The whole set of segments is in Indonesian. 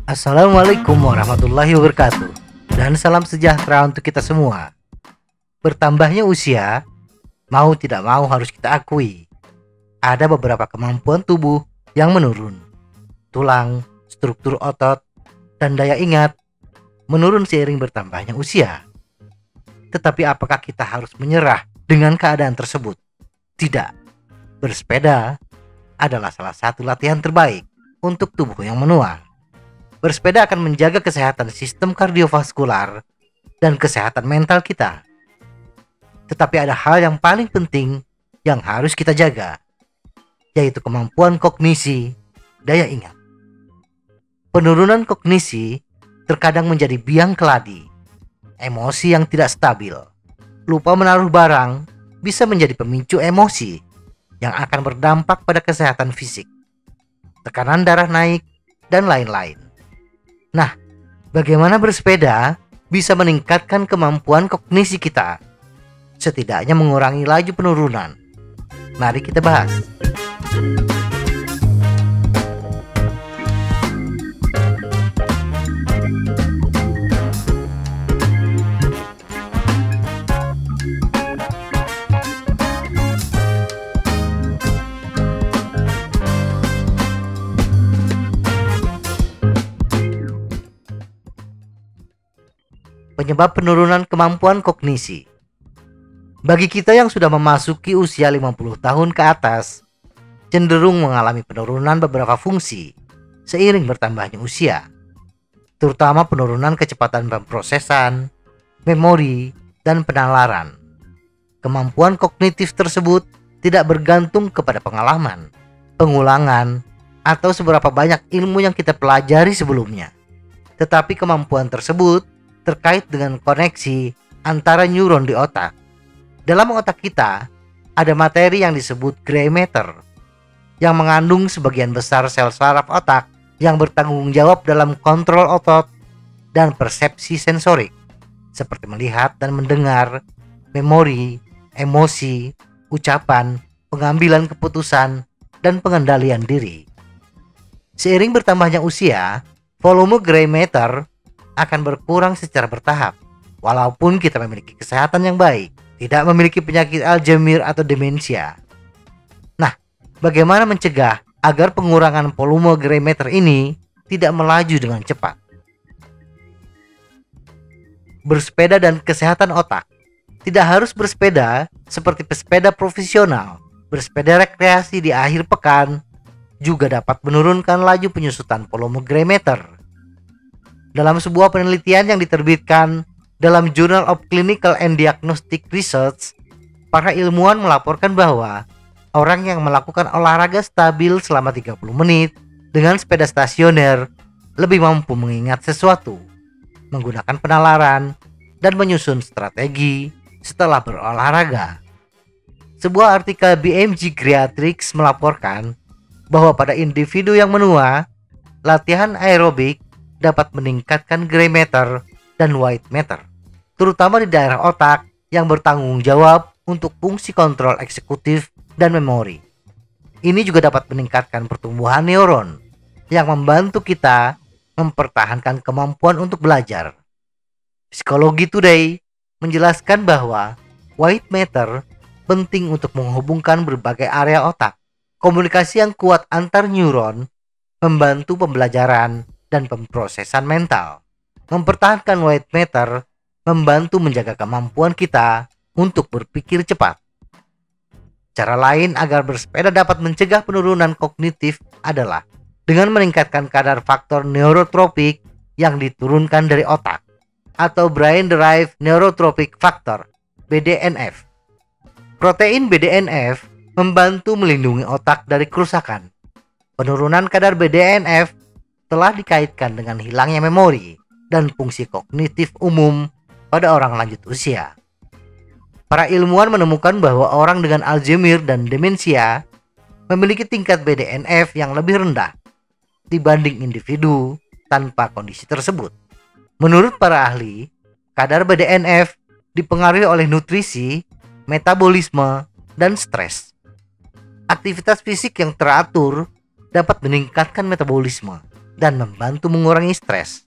Assalamualaikum warahmatullahi wabarakatuh, dan salam sejahtera untuk kita semua. Bertambahnya usia, mau tidak mau harus kita akui, ada beberapa kemampuan tubuh yang menurun. Tulang, struktur otot, dan daya ingat menurun seiring bertambahnya usia. Tetapi apakah kita harus menyerah dengan keadaan tersebut? Tidak. Bersepeda adalah salah satu latihan terbaik untuk tubuh yang menua. Bersepeda akan menjaga kesehatan sistem kardiovaskular dan kesehatan mental kita. Tetapi ada hal yang paling penting yang harus kita jaga, yaitu kemampuan kognisi, daya ingat. Penurunan kognisi terkadang menjadi biang keladi. Emosi yang tidak stabil, lupa menaruh barang bisa menjadi pemicu emosi yang akan berdampak pada kesehatan fisik, tekanan darah naik, dan lain-lain. Nah, bagaimana bersepeda bisa meningkatkan kemampuan kognisi kita? Setidaknya mengurangi laju penurunan. Mari kita bahas. Penyebab penurunan kemampuan kognisi. Bagi kita yang sudah memasuki usia 50 tahun ke atas, cenderung mengalami penurunan beberapa fungsi seiring bertambahnya usia, terutama penurunan kecepatan pemrosesan, memori, dan penalaran. Kemampuan kognitif tersebut tidak bergantung kepada pengalaman, pengulangan, atau seberapa banyak ilmu yang kita pelajari sebelumnya. Tetapi kemampuan tersebut terkait dengan koneksi antara neuron di otak. Dalam otak kita ada materi yang disebut gray matter yang mengandung sebagian besar sel saraf otak yang bertanggung jawab dalam kontrol otot dan persepsi sensorik seperti melihat dan mendengar, memori, emosi, ucapan, pengambilan keputusan, dan pengendalian diri. Seiring bertambahnya usia, volume gray matter akan berkurang secara bertahap. Walaupun kita memiliki kesehatan yang baik, tidak memiliki penyakit Alzheimer atau demensia. Nah, bagaimana mencegah agar pengurangan volume gray matter ini tidak melaju dengan cepat? Bersepeda dan kesehatan otak. Tidak harus bersepeda seperti pesepeda profesional. Bersepeda rekreasi di akhir pekan juga dapat menurunkan laju penyusutan volume gray matter. Dalam sebuah penelitian yang diterbitkan dalam Journal of Clinical and Diagnostic Research, para ilmuwan melaporkan bahwa orang yang melakukan olahraga stabil selama 30 menit dengan sepeda stasioner lebih mampu mengingat sesuatu, menggunakan penalaran, dan menyusun strategi setelah berolahraga. Sebuah artikel BMJ Geriatrics melaporkan bahwa pada individu yang menua, latihan aerobik dapat meningkatkan gray matter dan white matter, terutama di daerah otak yang bertanggung jawab untuk fungsi kontrol eksekutif dan memori. Ini juga dapat meningkatkan pertumbuhan neuron yang membantu kita mempertahankan kemampuan untuk belajar. Psikologi Today menjelaskan bahwa white matter penting untuk menghubungkan berbagai area otak. Komunikasi yang kuat antar neuron membantu pembelajaran dan pemrosesan mental. Mempertahankan white matter membantu menjaga kemampuan kita untuk berpikir cepat. Cara lain agar bersepeda dapat mencegah penurunan kognitif adalah dengan meningkatkan kadar faktor neurotropik yang diturunkan dari otak atau Brain Derived Neurotrophic Factor (BDNF). Protein BDNF membantu melindungi otak dari kerusakan. Penurunan kadar BDNF telah dikaitkan dengan hilangnya memori dan fungsi kognitif umum pada orang lanjut usia. Para ilmuwan menemukan bahwa orang dengan Alzheimer dan demensia memiliki tingkat BDNF yang lebih rendah dibanding individu tanpa kondisi tersebut. Menurut para ahli, kadar BDNF dipengaruhi oleh nutrisi, metabolisme, dan stres. Aktivitas fisik yang teratur dapat meningkatkan metabolisme dan membantu mengurangi stres.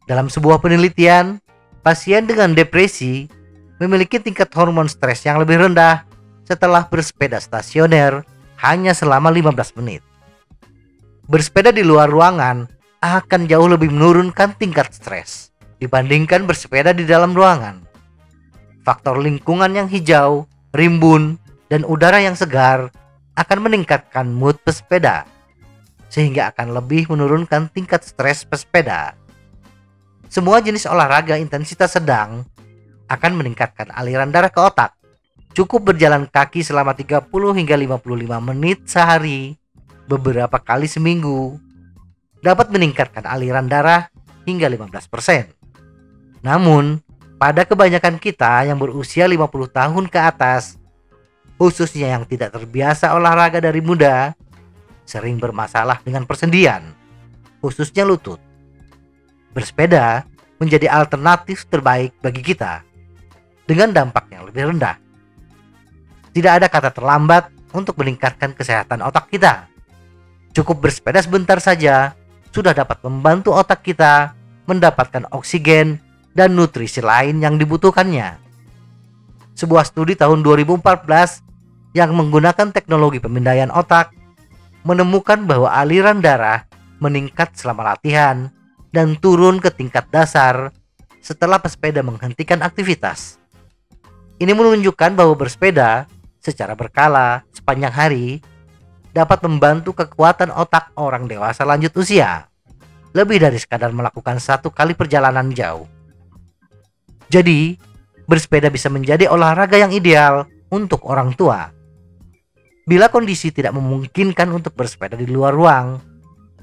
Dalam sebuah penelitian, pasien dengan depresi memiliki tingkat hormon stres yang lebih rendah setelah bersepeda stasioner hanya selama 15 menit. Bersepeda di luar ruangan akan jauh lebih menurunkan tingkat stres dibandingkan bersepeda di dalam ruangan. Faktor lingkungan yang hijau, rimbun, dan udara yang segar akan meningkatkan mood pesepeda, sehingga akan lebih menurunkan tingkat stres pesepeda. Semua jenis olahraga intensitas sedang akan meningkatkan aliran darah ke otak. Cukup berjalan kaki selama 30 hingga 55 menit sehari, beberapa kali seminggu, dapat meningkatkan aliran darah hingga 15%. Namun, pada kebanyakan kita yang berusia 50 tahun ke atas, khususnya yang tidak terbiasa olahraga dari muda, sering bermasalah dengan persendian, khususnya lutut. Bersepeda menjadi alternatif terbaik bagi kita dengan dampak yang lebih rendah. Tidak ada kata terlambat untuk meningkatkan kesehatan otak kita. Cukup bersepeda sebentar saja sudah dapat membantu otak kita mendapatkan oksigen dan nutrisi lain yang dibutuhkannya. Sebuah studi tahun 2014 yang menggunakan teknologi pemindaian otak menemukan bahwa aliran darah meningkat selama latihan dan turun ke tingkat dasar setelah pesepeda menghentikan aktivitas. Ini menunjukkan bahwa bersepeda secara berkala sepanjang hari dapat membantu kekuatan otak orang dewasa lanjut usia, lebih dari sekadar melakukan satu kali perjalanan jauh. Jadi, bersepeda bisa menjadi olahraga yang ideal untuk orang tua. Bila kondisi tidak memungkinkan untuk bersepeda di luar ruang,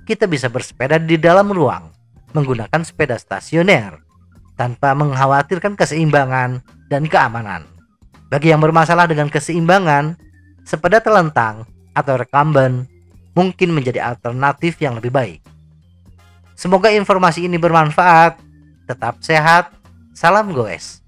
kita bisa bersepeda di dalam ruang menggunakan sepeda stasioner tanpa mengkhawatirkan keseimbangan dan keamanan. Bagi yang bermasalah dengan keseimbangan, sepeda telentang atau recumbent mungkin menjadi alternatif yang lebih baik. Semoga informasi ini bermanfaat. Tetap sehat. Salam goes.